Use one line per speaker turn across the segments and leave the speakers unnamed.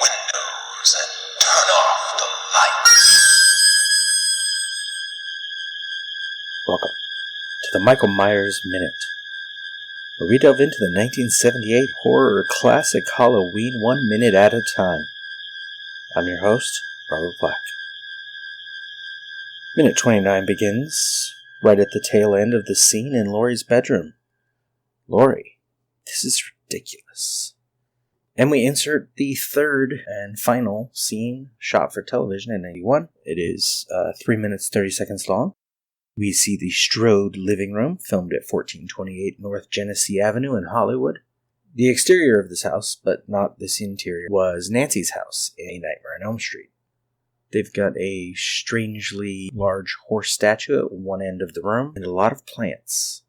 windows and turn off the lights.
Welcome to the Michael Myers Minute, where we delve into the 1978 horror classic Halloween 1 minute at a time. I'm your host, Robert Black. Minute 29 begins right at the tail end of the scene in Laurie's bedroom. Laurie, this is ridiculous. And we insert the third and final scene shot for television in 1991. It is 3 minutes 30 seconds long. We see the Strode living room, filmed at 1428 North Genesee Avenue in Hollywood. The exterior of this house, but not this interior, was Nancy's house in A Nightmare on Elm Street. They've got a strangely large horse statue at one end of the room, and a lot of plants.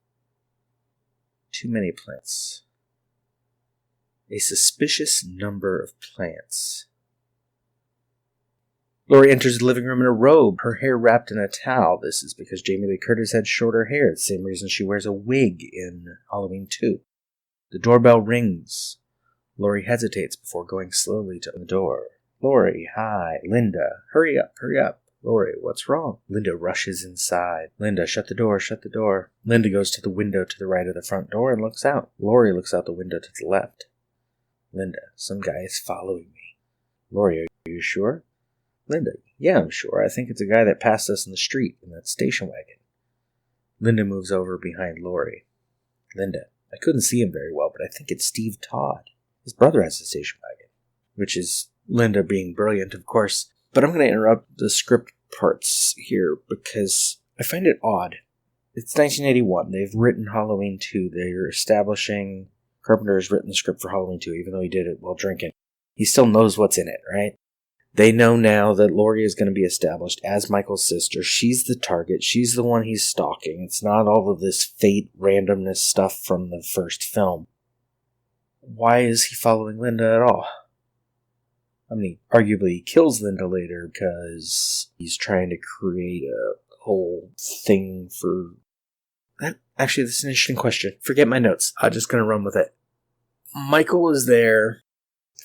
Too many plants. A suspicious number of plants. Laurie enters the living room in a robe, her hair wrapped in a towel. This is because Jamie Lee Curtis had shorter hair, the same reason she wears a wig in Halloween 2. The doorbell rings. Laurie hesitates before going slowly to the door. Laurie, hi. Linda, hurry up, hurry up. Laurie, what's wrong? Linda rushes inside. Linda, shut the door, shut the door. Linda goes to the window to the right of the front door and looks out. Laurie looks out the window to the left. Linda, some guy is following me. Laurie, are you sure? Linda, yeah, I'm sure. I think it's a guy that passed us in the street in that station wagon. Linda moves over behind Laurie. Linda, I couldn't see him very well, but I think it's Steve Todd. His brother has a station wagon. Which is Linda being brilliant, of course. But I'm going to interrupt the script parts here because I find it odd. It's 1981. They've written Halloween 2. They're establishing Carpenter has written the script for Halloween 2, even though he did it while drinking. He still knows what's in it, right? They know now that Laurie is going to be established as Michael's sister. She's the target. She's the one he's stalking. It's not all of this fate randomness stuff from the first film. Why is he following Linda at all? I mean, he arguably kills Linda later because he's trying to create a whole thing for... Actually, this is an interesting question. Forget my notes. I'm just going to run with it. Michael is there.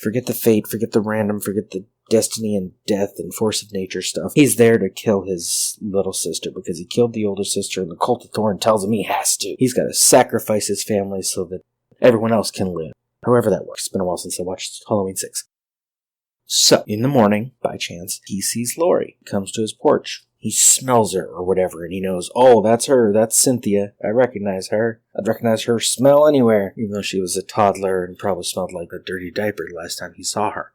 Forget the fate, forget the random, forget the destiny and death and force of nature stuff. He's there to kill his little sister because he killed the older sister and the Cult of Thorn tells him he has to. He's got to sacrifice his family so that everyone else can live. However that works. It's been a while since I watched Halloween 6. So, in the morning, by chance, he sees Laurie. Comes to his porch. He smells her or whatever, and he knows, oh, that's her, that's Cynthia. I recognize her. I'd recognize her smell anywhere, even though she was a toddler and probably smelled like a dirty diaper the last time he saw her.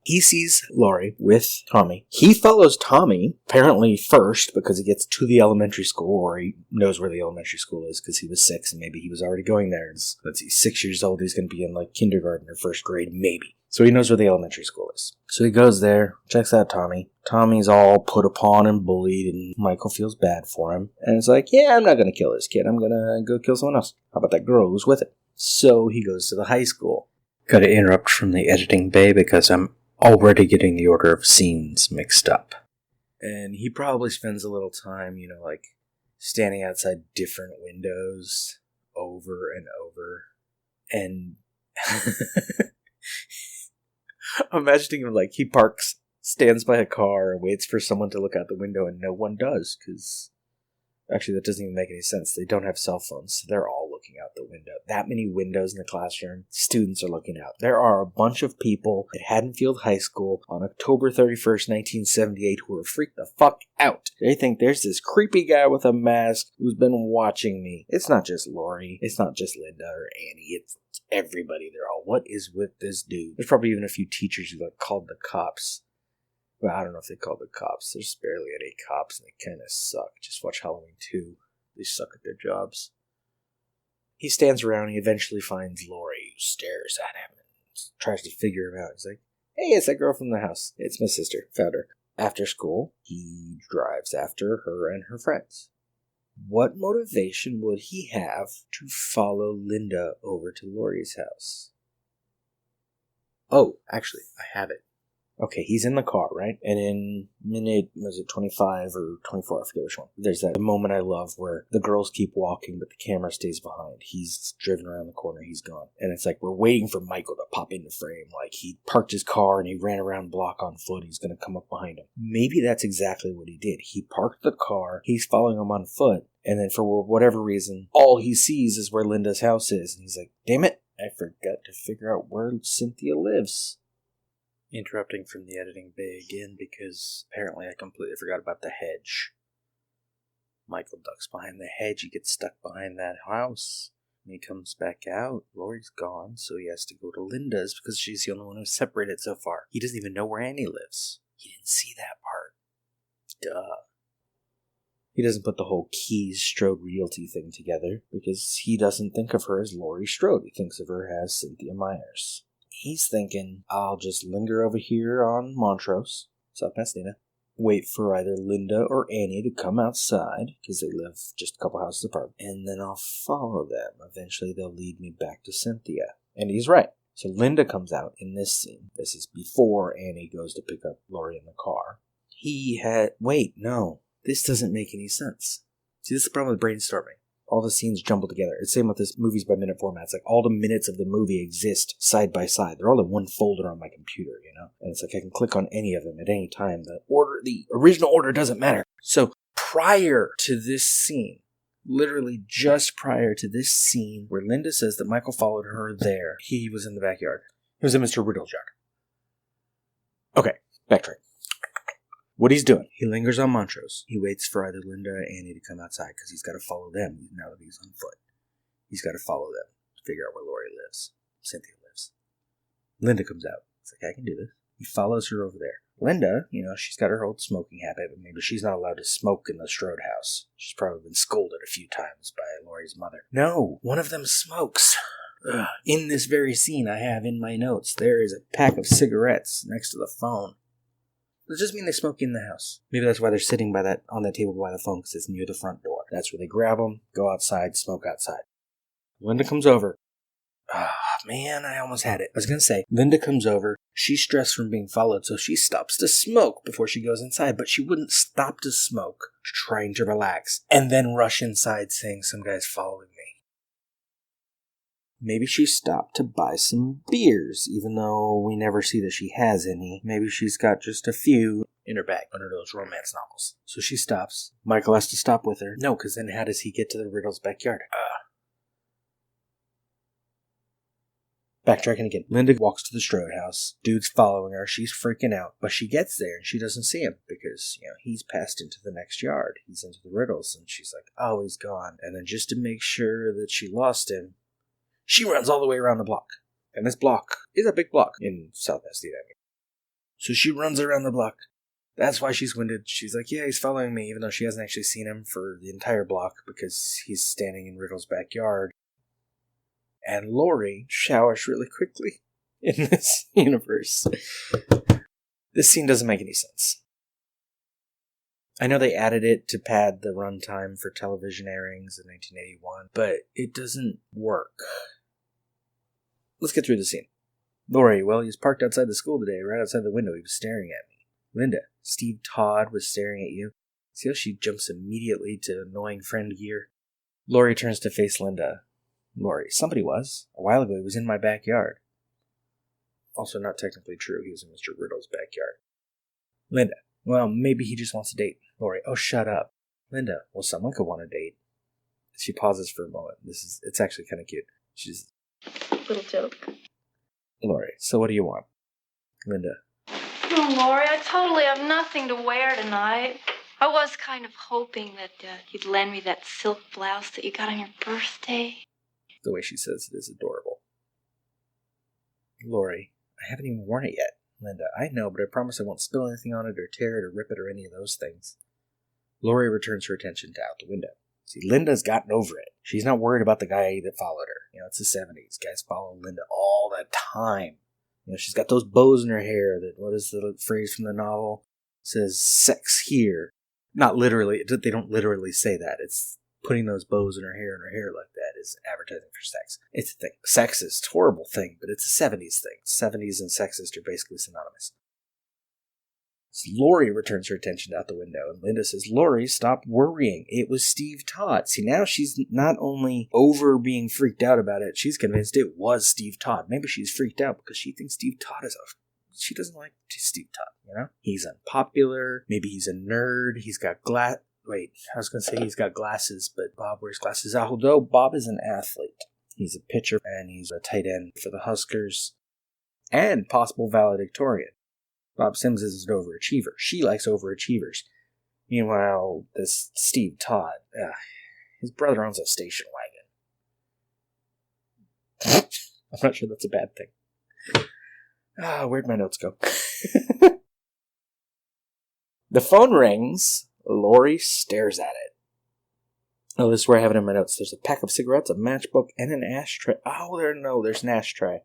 He sees Laurie with Tommy. He follows Tommy, apparently first, because he gets to the elementary school, or he knows where the elementary school is, because he was 6, and maybe he was already going there. Let's see, 6 years old, he's going to be in, like, kindergarten or first grade, maybe. So he knows where the elementary school is. So he goes there, checks out Tommy. Tommy's all put upon and bullied, and Michael feels bad for him. And it's like, yeah, I'm not going to kill this kid. I'm going to go kill someone else. How about that girl who's with it? So he goes to the high school. Got to interrupt from the editing bay because I'm already getting the order of scenes mixed up. And he probably spends a little time, like standing outside different windows over and over. And I'm imagining him like he parks, stands by a car, and waits for someone to look out the window, and no one does, because actually that doesn't even make any sense. They don't have cell phones, so they're all looking out the window. That many windows in the classroom, students are looking out. There are a bunch of people at Haddonfield High School on October 31st, 1978, who are freaked the fuck out. They think there's this creepy guy with a mask who's been watching me. It's not just Laurie. It's not just Linda or Annie. It's everybody. They're all, what is with this dude? There's probably even a few teachers who called the cops. Well, I don't know if they called the cops. There's barely any cops, and they kind of suck. Just watch Halloween 2. They suck at their jobs. He stands around, he eventually finds Laurie, who stares at him and tries to figure him out. He's like, hey, it's that girl from the house. It's my sister. Found her. After school, he drives after her and her friends. What motivation would he have to follow Linda over to Laurie's house? Oh, actually, I have it. Okay, he's in the car, right? And in minute, was it 25 or 24? I forget which one. There's that moment I love where the girls keep walking, but the camera stays behind. He's driven around the corner, he's gone. And it's like we're waiting for Michael to pop into frame. Like he parked his car and he ran around the block on foot. He's going to come up behind him. Maybe that's exactly what he did. He parked the car, he's following him on foot, and then for whatever reason, all he sees is where Linda's house is. And he's like, damn it, I forgot to figure out where Cynthia lives. Interrupting from the editing bay again because apparently I completely forgot about the hedge. Michael ducks behind the hedge. He gets stuck behind that house. When he comes back out, Laurie's gone, so he has to go to Linda's because she's the only one who's separated so far. He doesn't even know where Annie lives. He didn't see that part. Duh. He doesn't put the whole Keys Strode Realty thing together because he doesn't think of her as Laurie Strode. He thinks of her as Cynthia Myers. He's thinking, I'll just linger over here on Montrose, South Pasadena, wait for either Linda or Annie to come outside, because they live just a couple houses apart, and then I'll follow them. Eventually they'll lead me back to Cynthia. And he's right. So Linda comes out in this scene. This is before Annie goes to pick up Laurie in the car. Wait, no. This doesn't make any sense. See, this is the problem with brainstorming. All the scenes jumble together. It's the same with this movies by minute format. It's like all the minutes of the movie exist side by side. They're all in one folder on my computer, And it's like I can click on any of them at any time. The original order doesn't matter. So prior to this scene, literally just prior to this scene where Linda says that Michael followed her there, he was in the backyard. He was in Mr. Riddle's yard. Okay, backtrack. What he's doing, he lingers on Montrose. He waits for either Linda or Annie to come outside because he's got to follow them now that he's on foot. He's got to follow them to figure out where Laurie lives. Cynthia lives. Linda comes out. It's like, I can do this. He follows her over there. Linda, she's got her old smoking habit, but maybe she's not allowed to smoke in the Strode house. She's probably been scolded a few times by Laurie's mother. No, one of them smokes. Ugh. In this very scene I have in my notes, there is a pack of cigarettes next to the phone. Does this mean they smoke in the house? Maybe that's why they're sitting on that table by the phone, because it's near the front door. That's where they grab them, go outside, smoke outside. Linda comes over. Man, I almost had it. I was going to say, Linda comes over. She's stressed from being followed, so she stops to smoke before she goes inside. But she wouldn't stop to smoke, trying to relax, and then rush inside saying some guy's following me. Maybe she stopped to buy some beers, even though we never see that she has any. Maybe she's got just a few in her bag, under those romance novels. So she stops. Michael has to stop with her. No, because then how does he get to the Riddle's backyard? Backtracking again. Linda walks to the Strode house. Dude's following her. She's freaking out. But she gets there and she doesn't see him because, he's passed into the next yard. He's into the Riddles. And she's like, oh, he's gone. And then just to make sure that she lost him, she runs all the way around the block. And this block is a big block in South Pasadena. So she runs around the block. That's why she's winded. She's like, yeah, he's following me, even though she hasn't actually seen him for the entire block because he's standing in Riddle's backyard. And Laurie showers really quickly in this universe. This scene doesn't make any sense. I know they added it to pad the runtime for television airings in 1981, but it doesn't work. Let's get through the scene. Laurie, well, he was parked outside the school today, right outside the window. He was staring at me. Linda, Steve Todd was staring at you. See how she jumps immediately to annoying friend gear? Laurie turns to face Linda. Laurie, somebody was. A while ago, he was in my backyard. Also not technically true. He was in Mr. Riddle's backyard. Linda, well, maybe he just wants a date. Laurie, oh, shut up. Linda, well, someone could want a date. She pauses for a moment. It's actually kind of cute. She's...
Little joke.
Laurie, so what do you want? Linda.
Oh, Laurie, I totally have nothing to wear tonight. I was kind of hoping that you'd lend me that silk blouse that you got on your birthday.
The way she says it is adorable. Laurie, I haven't even worn it yet. Linda, I know, but I promise I won't spill anything on it or tear it or rip it or any of those things. Laurie returns her attention to out the window. See, Linda's gotten over it. She's not worried about the guy that followed her. It's the 70s. Guys follow Linda all the time. She's got those bows in her hair that, what is the phrase from the novel? It says, sex here. Not literally. They don't literally say that. It's putting those bows in her hair like that is advertising for sex. It's a thing. Sexist, horrible thing, but it's a 70s thing. 70s and sexist are basically synonymous. Lori returns her attention out the window, and Linda says, Lori, stop worrying. It was Steve Todd. See, now she's not only over being freaked out about it, she's convinced it was Steve Todd. Maybe she's freaked out because she thinks Steve Todd is she doesn't like Steve Todd, you know? He's unpopular. Maybe he's a nerd. He's got Wait, I was going to say he's got glasses, but Bob wears glasses. Although Bob is an athlete. He's a pitcher, and he's a tight end for the Huskers, and possible valedictorian. Bob Sims is an overachiever. She likes overachievers. Meanwhile, this Steve Todd, his brother owns a station wagon. I'm not sure that's a bad thing. Where'd my notes go? The phone rings. Lori stares at it. Oh, this is where I have it in my notes. There's a pack of cigarettes, a matchbook, and an ashtray. Oh, there's an ashtray.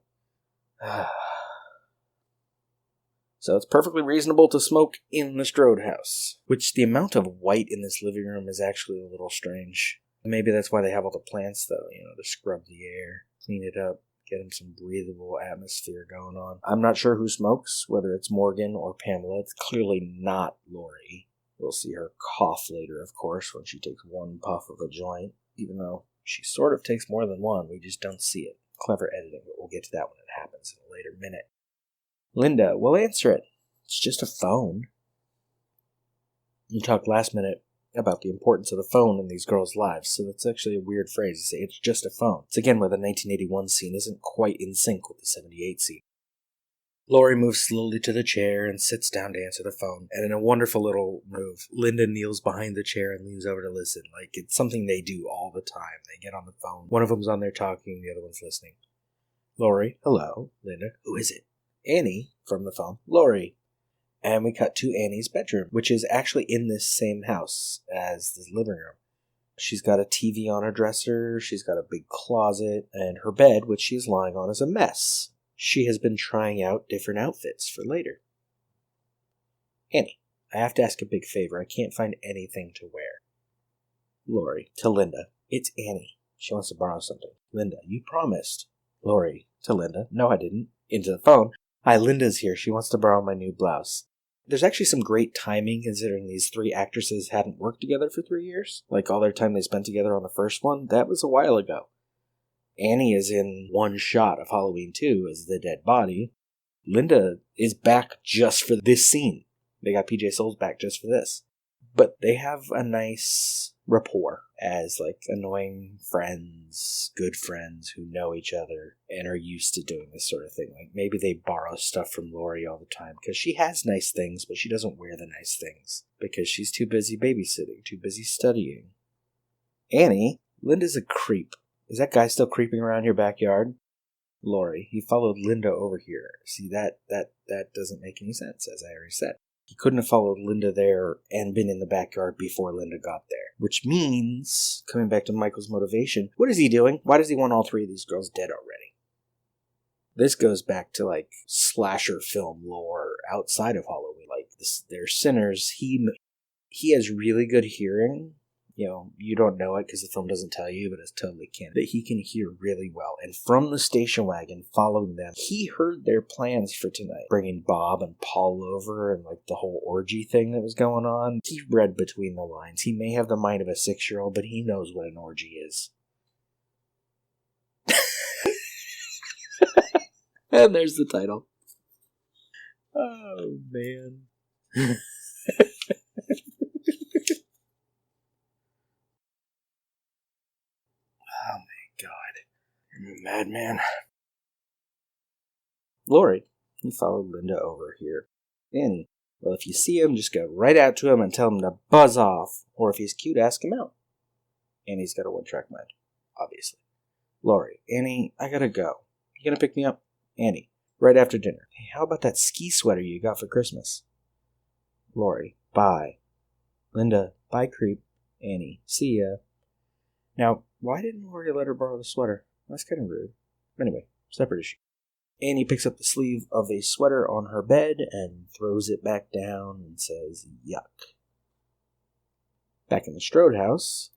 So it's perfectly reasonable to smoke in the Strode house. Which the amount of white in this living room is actually a little strange. Maybe that's why they have all the plants, though, to scrub the air, clean it up, get them some breathable atmosphere going on. I'm not sure who smokes, whether it's Morgan or Pamela. It's clearly not Lori. We'll see her cough later, of course, when she takes one puff of a joint, even though she sort of takes more than one. We just don't see it. Clever editing, but we'll get to that when it happens in a later minute. Linda, we'll answer it. It's just a phone. You talked last minute about the importance of the phone in these girls' lives, so that's actually a weird phrase to say, it's just a phone. It's again where the 1981 scene isn't quite in sync with the 78 scene. Lori moves slowly to the chair and sits down to answer the phone, and in a wonderful little move, Linda kneels behind the chair and leans over to listen, like it's something they do all the time. They get on the phone. One of them's on there talking, the other one's listening. Lori, hello. Linda, who is it? Annie, from the phone. Lori. And we cut to Annie's bedroom, which is actually in this same house as the living room. She's got a TV on her dresser, she's got a big closet, and her bed, which she's lying on, is a mess. She has been trying out different outfits for later. Annie, I have to ask a big favor. I can't find anything to wear. Lori, to Linda. It's Annie. She wants to borrow something. Linda, you promised. Lori, to Linda. No, I didn't. Into the phone. Hi, Linda's here. She wants to borrow my new blouse. There's actually some great timing considering these three actresses hadn't worked together for 3 years. Like all their time they spent together on the first one, that was a while ago. Annie is in one shot of Halloween 2 as the dead body. Linda is back just for this scene. They got PJ Souls back just for this. But they have a nice rapport as like annoying friends, good friends who know each other and are used to doing this sort of thing. Like maybe they borrow stuff from Lori all the time because she has nice things, but she doesn't wear the nice things because she's too busy babysitting, too busy studying. Annie, Linda's a creep. Is that guy still creeping around your backyard? Lori, he followed Linda over here. See, that doesn't make any sense, as I already said. He couldn't have followed Linda there and been in the backyard before Linda got there. Which means, coming back to Michael's motivation, what is he doing? Why does he want all three of these girls dead already? This goes back to, like, slasher film lore outside of Halloween. Like, they're sinners. He has really good hearing. You don't know it because the film doesn't tell you, but it's totally canon. That he can hear really well. And from the station wagon, following them, he heard their plans for tonight. Bringing Bob and Paul over and like the whole orgy thing that was going on. He read between the lines. He may have the mind of a 6-year-old, but he knows what an orgy is. And there's the title. Oh, man. Oh my god. You're a madman. Lori, he followed Linda over here. Annie, well, if you see him, just go right out to him and tell him to buzz off. Or if he's cute, ask him out. Annie's got a one-track mind, obviously. Lori, Annie, I gotta go. You gonna pick me up? Annie, right after dinner. Hey, how about that ski sweater you got for Christmas? Lori, bye. Linda, bye, creep. Annie, see ya. Now, why didn't Lori let her borrow the sweater? That's kind of rude. Anyway, separate issue. Annie picks up the sleeve of a sweater on her bed and throws it back down and says, yuck. Back in the Strode house,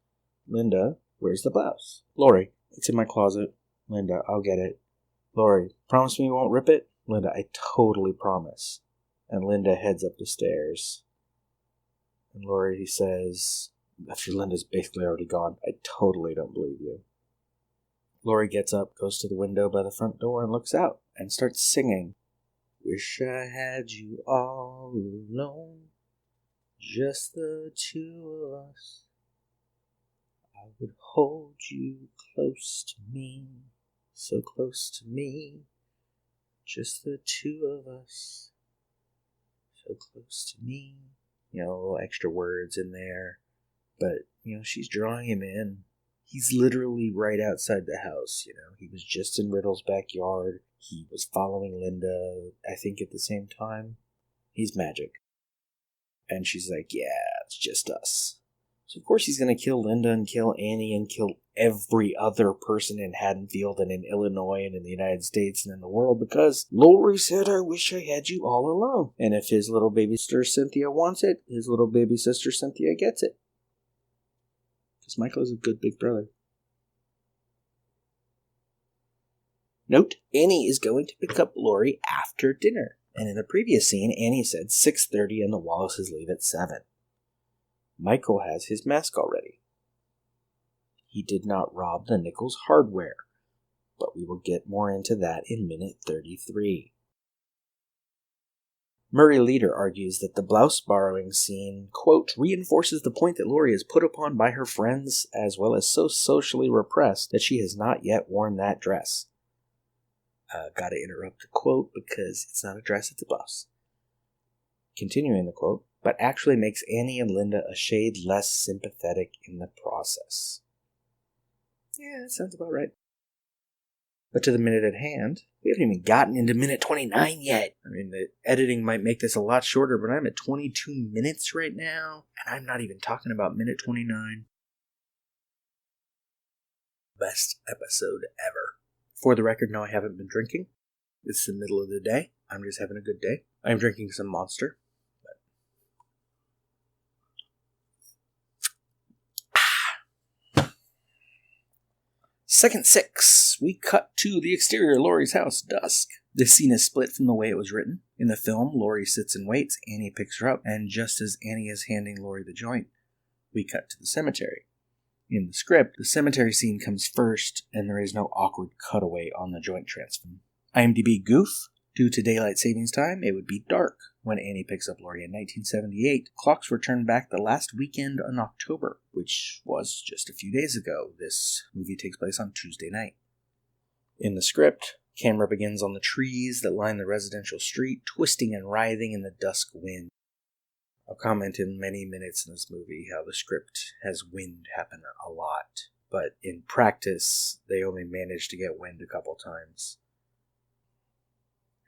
Linda, where's the blouse? Lori, it's in my closet. Linda, I'll get it. Lori, promise me you won't rip it? Linda, I totally promise. And Linda heads up the stairs. And Lori says, after Linda's basically already gone, I totally don't believe you. Lori gets up, goes to the window by the front door and looks out and starts singing. Wish I had you all alone, just the two of us. I would hold you close to me, so close to me, just the two of us, so close to me. Little extra words in there, but, she's drawing him in. He's literally right outside the house, He was just in Riddle's backyard. He was following Linda, I think, at the same time. He's magic. And she's like, yeah, it's just us. So of course he's going to kill Linda and kill Annie and kill every other person in Haddonfield and in Illinois and in the United States and in the world because Lori said, I wish I had you all alone. And if his little baby sister Cynthia wants it, his little baby sister Cynthia gets it. Because Michael is a good big brother. Note, Annie is going to pick up Lori after dinner. And in the previous scene, Annie said 6:30 and the Wallaces leave at 7. Michael has his mask already. He did not rob the Nichols hardware, but we will get more into that in minute 33. Murray Leader argues that the blouse borrowing scene, quote, reinforces the point that Lori is put upon by her friends as well as so socially repressed that she has not yet worn that dress. Gotta interrupt the quote because it's not a dress, it's a blouse. Continuing the quote, but actually makes Annie and Linda a shade less sympathetic in the process. Yeah, that sounds about right. But to the minute at hand, we haven't even gotten into minute 29 yet. I mean, the editing might make this a lot shorter, but I'm at 22 minutes right now, and I'm not even talking about minute 29. Best episode ever. For the record, no, I haven't been drinking. It's the middle of the day. I'm just having a good day. I'm drinking some Monster. Second 6, we cut to the exterior of Lori's house, dusk. This scene is split from the way it was written. In the film, Lori sits and waits, Annie picks her up, and just as Annie is handing Lori the joint, we cut to the cemetery. In the script, the cemetery scene comes first, and there is no awkward cutaway on the joint transfer. IMDb goof. Due to daylight savings time, it would be dark when Annie picks up Lori in 1978. Clocks were turned back the last weekend in October, which was just a few days ago. This movie takes place on Tuesday night. In the script, camera begins on the trees that line the residential street, twisting and writhing in the dusk wind. I'll comment in many minutes in this movie how the script has wind happen a lot, but in practice, they only manage to get wind a couple times.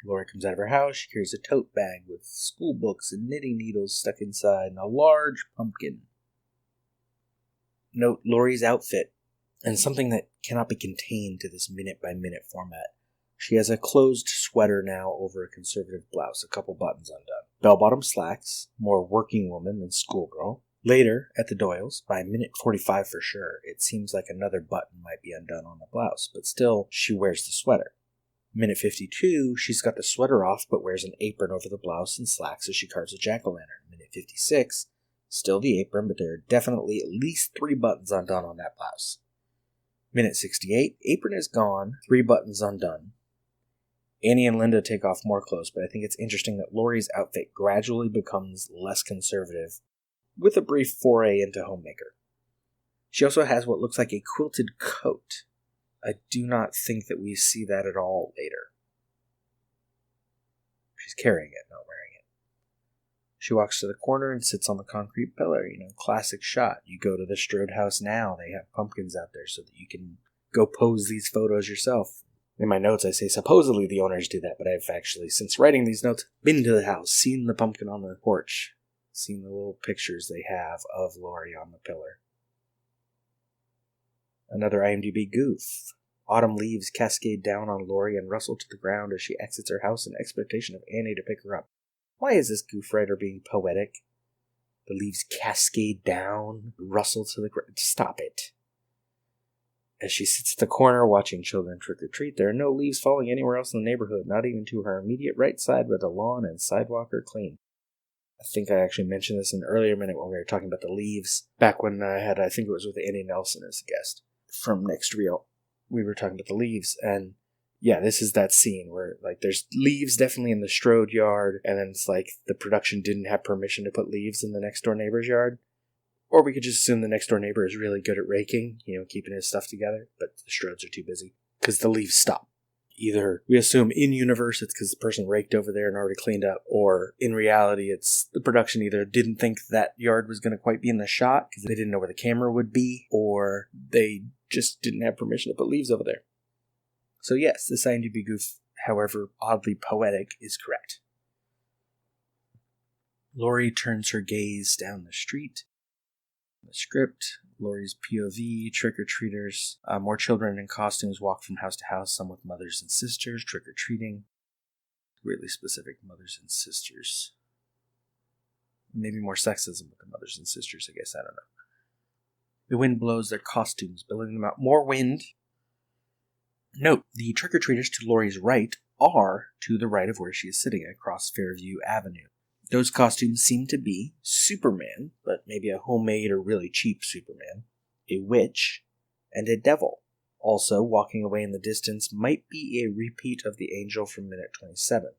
Lori comes out of her house. She carries a tote bag with school books and knitting needles stuck inside and a large pumpkin. Note Lori's outfit and something that cannot be contained to this minute-by-minute format. She has a closed sweater now over a conservative blouse, a couple buttons undone. Bell-bottom slacks, more working woman than schoolgirl. Later, at the Doyles, by minute 45 for sure, it seems like another button might be undone on the blouse, but still, she wears the sweater. Minute 52, she's got the sweater off but wears an apron over the blouse and slacks as she carves a jack-o'-lantern. Minute 56, still the apron, but there are definitely at least 3 buttons undone on that blouse. Minute 68, apron is gone, 3 buttons undone. Annie and Linda take off more clothes, but I think it's interesting that Lori's outfit gradually becomes less conservative, with a brief foray into homemaker. She also has what looks like a quilted coat. I do not think that we see that at all later. She's carrying it, not wearing it. She walks to the corner and sits on the concrete pillar. Classic shot. You go to the Strode house now, they have pumpkins out there so that you can go pose these photos yourself. In my notes I say supposedly the owners do that, but I've actually, since writing these notes, been to the house, seen the pumpkin on the porch, seen the little pictures they have of Lori on the pillar. Another IMDb goof. Autumn leaves cascade down on Lori and rustle to the ground as she exits her house in expectation of Annie to pick her up. Why is this goof writer being poetic? The leaves cascade down, rustle to the ground. Stop it. As she sits at the corner watching children trick-or-treat, there are no leaves falling anywhere else in the neighborhood, not even to her immediate right side where the lawn and sidewalk are clean. I think I actually mentioned this in an earlier minute when we were talking about the leaves, back when I think it was with Andy Nelson as a guest from Next Reel. We were talking about the leaves, and yeah, this is that scene where, like, there's leaves definitely in the Strode yard, and then it's like the production didn't have permission to put leaves in the next door neighbor's yard. Or we could just assume the next door neighbor is really good at raking, keeping his stuff together, but the Strodes are too busy because the leaves stop. Either we assume in universe it's because the person raked over there and already cleaned up, or in reality it's the production either didn't think that yard was going to quite be in the shot because they didn't know where the camera would be, or they just didn't have permission to put leaves over there. So yes, this IMDb goof, however oddly poetic, is correct. Laurie turns her gaze down the street. The script, Laurie's POV, trick-or-treaters. More children in costumes walk from house to house, some with mothers and sisters, trick-or-treating. Weirdly specific mothers and sisters. Maybe more sexism with the mothers and sisters, I guess, I don't know. The wind blows their costumes, billowing them out. More wind! Note, the trick-or-treaters to Laurie's right are to the right of where she is sitting, across Fairview Avenue. Those costumes seem to be Superman, but maybe a homemade or really cheap Superman, a witch, and a devil. Also, walking away in the distance might be a repeat of the angel from minute 27.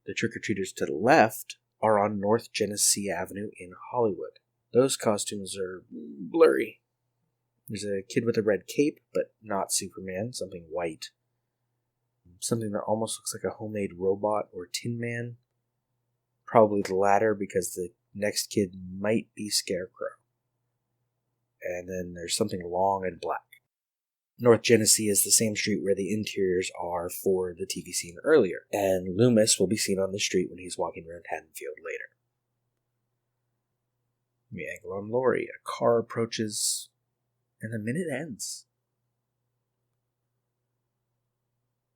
The trick-or-treaters to the left are on North Genesee Avenue in Hollywood. Those costumes are blurry. There's a kid with a red cape, but not Superman, something white. Something that almost looks like a homemade robot or Tin Man. Probably the latter, because the next kid might be Scarecrow. And then there's something long and black. North Genesee is the same street where the interiors are for the TV scene earlier, and Loomis will be seen on the street when he's walking around Haddonfield later. We angle on Laurie. A car approaches, and the minute ends.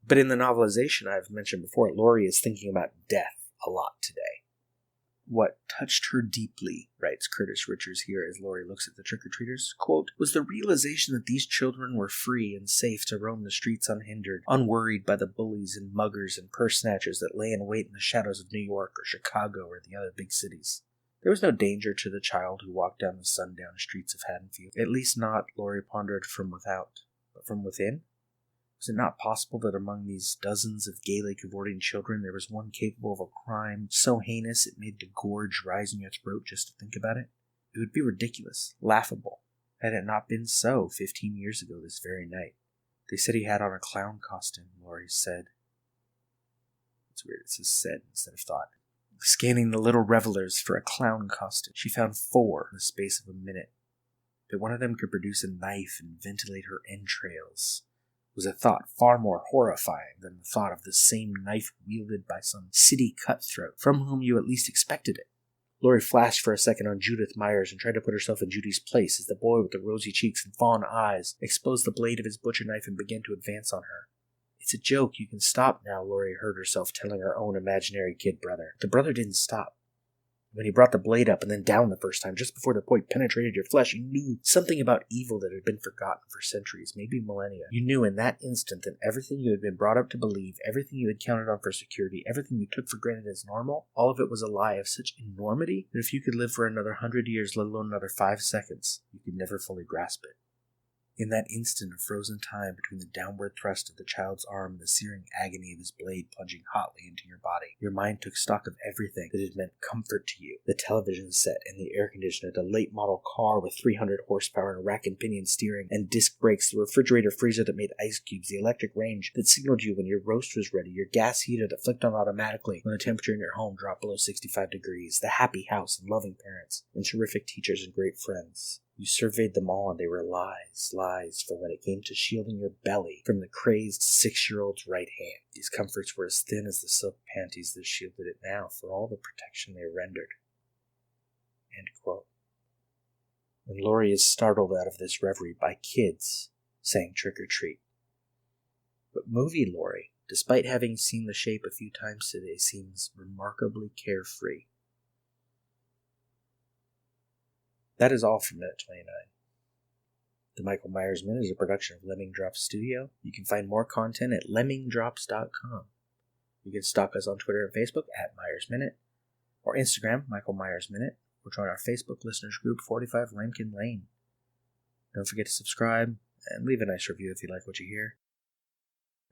But in the novelization I've mentioned before, Laurie is thinking about death a lot today. What touched her deeply, writes Curtis Richards here as Laurie looks at the trick-or-treaters, quote, was the realization that these children were free and safe to roam the streets unhindered, unworried by the bullies and muggers and purse snatchers that lay in wait in the shadows of New York or Chicago or the other big cities. There was no danger to the child who walked down the sundown streets of Haddonfield, at least not, Laurie pondered, from without. But from within? Was it not possible that among these dozens of gaily cavorting children there was one capable of a crime so heinous it made the gorge rise in your throat just to think about it? It would be ridiculous, laughable, had it not been so 15 years ago this very night. They said he had on a clown costume, Laurie said. It's weird, it says said instead of thought. Scanning the little revelers for a clown costume, she found 4 in the space of a minute. That one of them could produce a knife and ventilate her entrails was a thought far more horrifying than the thought of the same knife wielded by some city cutthroat, from whom you at least expected it. Laurie flashed for a second on Judith Myers and tried to put herself in Judy's place as the boy with the rosy cheeks and fawn eyes exposed the blade of his butcher knife and began to advance on her. It's a joke, you can stop now, Laurie heard herself telling her own imaginary kid brother. The brother didn't stop. When he brought the blade up and then down the first time, just before the point penetrated your flesh, you knew something about evil that had been forgotten for centuries, maybe millennia. You knew in that instant that everything you had been brought up to believe, everything you had counted on for security, everything you took for granted as normal, all of it was a lie of such enormity that if you could live for another 100 years, let alone another 5 seconds, you could never fully grasp it. In that instant of frozen time between the downward thrust of the child's arm and the searing agony of his blade plunging hotly into your body, your mind took stock of everything that had meant comfort to you. The television set and the air conditioner, the late model car with 300 horsepower and rack and pinion steering and disc brakes, the refrigerator freezer that made ice cubes, the electric range that signaled you when your roast was ready, your gas heater that flicked on automatically when the temperature in your home dropped below 65 degrees, the happy house and loving parents, and terrific teachers and great friends. You surveyed them all, and they were lies, for when it came to shielding your belly from the crazed 6-year-old's right hand. These comforts were as thin as the silk panties that shielded it now, for all the protection they rendered. End quote. And Laurie is startled out of this reverie by kids saying trick or treat. But movie Laurie, despite having seen The Shape a few times today, seems remarkably carefree. That is all for minute 29. The Michael Myers Minute is a production of Lemming Drops Studio. You can find more content at lemmingdrops.com. You can stalk us on Twitter and Facebook at Myers Minute, or Instagram, Michael Myers Minute, or join our Facebook listeners group, 45 Rankin Lane. Don't forget to subscribe and leave a nice review if you like what you hear.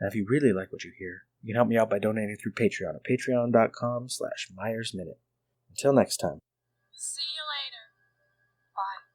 Now, if you really like what you hear, you can help me out by donating through Patreon at patreon.com/MyersMinute. Until next time.
See you later. Bye.